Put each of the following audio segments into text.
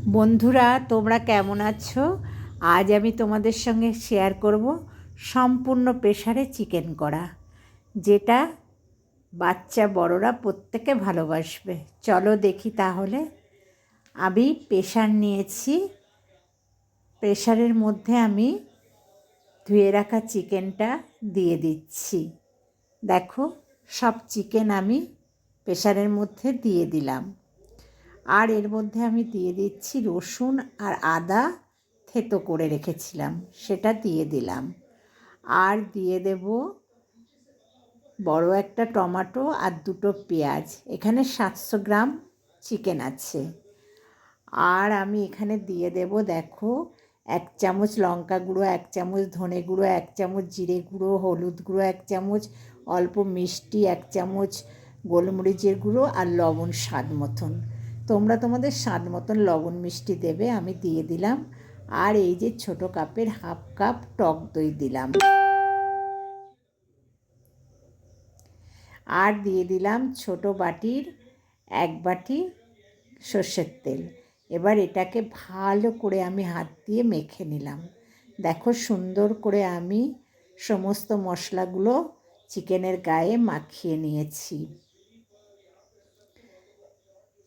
বন্ধুরা, তোমরা কেমন আছো? আজ আমি তোমাদের সঙ্গে শেয়ার করব সম্পূর্ণ প্রেসারে চিকেন করা, যেটা বাচ্চা বড়রা প্রত্যেকে ভালোবাসবে। চলো দেখি তাহলে। আমি প্রেসার নিয়েছি। প্রেসারের মধ্যে আমি ধুয়ে রাখা চিকেনটা দিয়ে দিচ্ছি। দেখো, সব চিকেন আমি প্রেসারের মধ্যে দিয়ে দিলাম। আর এর মধ্যে আমি দিয়ে দিচ্ছি রসুন আর আদা থেতো করে রেখেছিলাম, সেটা দিয়ে দিলাম। আর দিয়ে দেব বড় একটা টমেটো আর দুটো পেঁয়াজ। এখানে 700 গ্রাম চিকেন আছে। আর আমি এখানে দিয়ে দেব, দেখো, 1 চামচ লঙ্কা গুঁড়ো, 1 চামচ ধনে গুঁড়ো, 1 চামচ জিরে গুঁড়ো, হলুদ গুঁড়ো 1 চামচ, অল্প মিষ্টি 1 চামচ, গোলমরিচের গুঁড়ো আর লবণ স্বাদ মতন। তোমরা তোমাদের স্বাদ মতন লবণ মিষ্টি দেবে। আমি দিয়ে দিলাম। আর এই যে ছোট কাপের হাফ কাপ টক দই দিলাম। আর দিয়ে দিলাম ছোট বাটির 1 বাটি সর্ষের তেল। এবার এটাকে ভালো করে আমি হাত দিয়ে মেখে নিলাম। দেখো, সুন্দর করে আমি সমস্ত মশলাগুলো চিকেনের গায়ে মাখিয়ে নিয়েছি।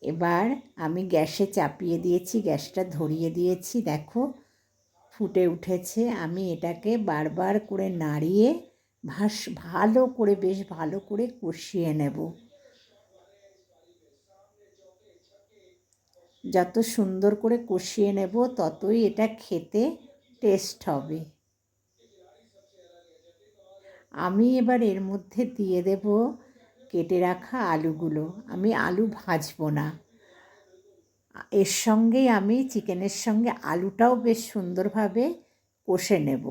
এবার আমি গ্যাসে চাপিয়ে দিয়েছি, গ্যাসটা ধরিয়ে দিয়েছি। দেখো, ফুটে উঠেছে। আমি এটাকে বারবার করে নাড়িয়ে বেশ ভালো করে কষিয়ে নেব। যত সুন্দর করে কষিয়ে নেব, ততই এটা খেতে টেস্ট হবে। আমি এবার এর মধ্যে দিয়ে দেব কেটে রাখা আলুগুলো। আমি আলু ভাজবো না, এর সঙ্গেই আমি চিকেনের সঙ্গে আলুটাও বেশ সুন্দরভাবে কষে নেব।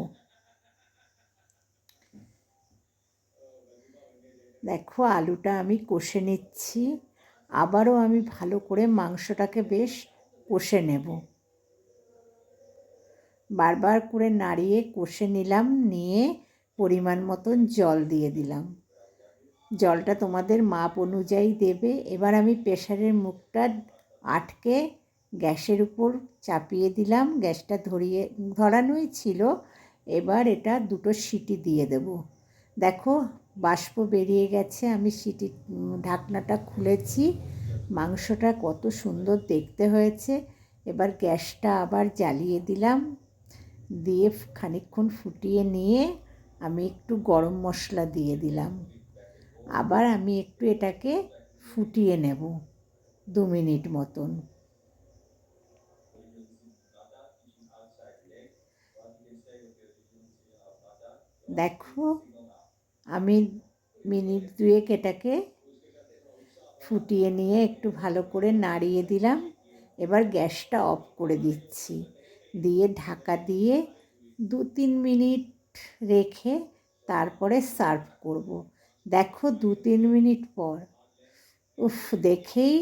দেখো, আলুটা আমি কষে নিচ্ছি। আবারও আমি ভালো করে মাংসটাকে বেশ কষে নেব। বারবার করে নাড়িয়ে কষে নিলাম। নিয়ে পরিমাণ মতন জল দিয়ে দিলাম। জলটা তোমাদের মাপ অনুযায়ী দেবে। এবার আমি প্রেসারের মুখটা আটকে গ্যাসের উপর চাপিয়ে দিলাম। গ্যাসটা ধরানোই ছিল। এবার এটা 2টো সিটি দিয়ে দেব। দেখো, বাষ্প বেরিয়ে গেছে। আমি ঢাকনাটা খুলেছি। মাংসটা কত সুন্দর দেখতে হয়েছে। এবার গ্যাসটা আবার জ্বালিয়ে দিলাম। দিয়ে খানিকক্ষণ ফুটিয়ে নিয়ে আমি একটু গরম মশলা দিয়ে দিলাম। আবার আমি একটু এটাকে ফুটিয়ে নেব 2 মিনিট মতন। দেখো, আমি মিনিট 2 এটাকে ফুটিয়ে নিয়ে একটু ভালো করে নাড়িয়ে দিলাম। এবার গ্যাসটা অফ করে দিচ্ছি। দিয়ে ঢাকা দিয়ে 2-3 মিনিট রেখে তারপরে সার্ভ করব। দেখো, 2-3 মিনিট পর, উফ, দেখেই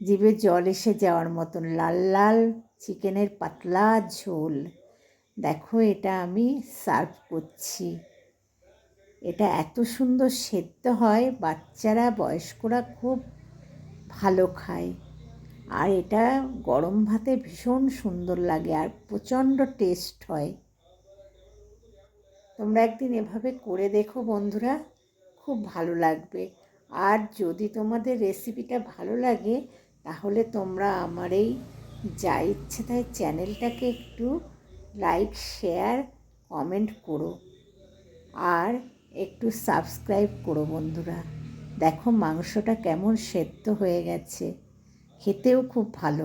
জিভে জল এসে যাওয়ার মতন লাল লাল চিকেনের পাতলা ঝোল। দেখো, এটা আমি সার্ভ করছি। এটা এত সুন্দর সেদ্ধ হয়, বাচ্চারা বয়স্করা খুব ভালো খায়। আর এটা গরম ভাতে ভীষণ সুন্দর লাগে আর প্রচণ্ড টেস্ট হয়। তোমরা একদিন এভাবে করে দেখো বন্ধুরা, খুব ভালো লাগবে। আর যদি তোমাদের রেসিপিটা ভালো লাগে, তাহলে তোমরা আমার এই যা ইচ্ছে তাই চ্যানেলটাকে একটু লাইক, শেয়ার, কমেন্ট করো। আর একটু সাবস্ক্রাইব করো বন্ধুরা। দেখো, মাংসটা কেমন সেদ্ধ হয়ে গেছে, খেতেও খুব ভালো।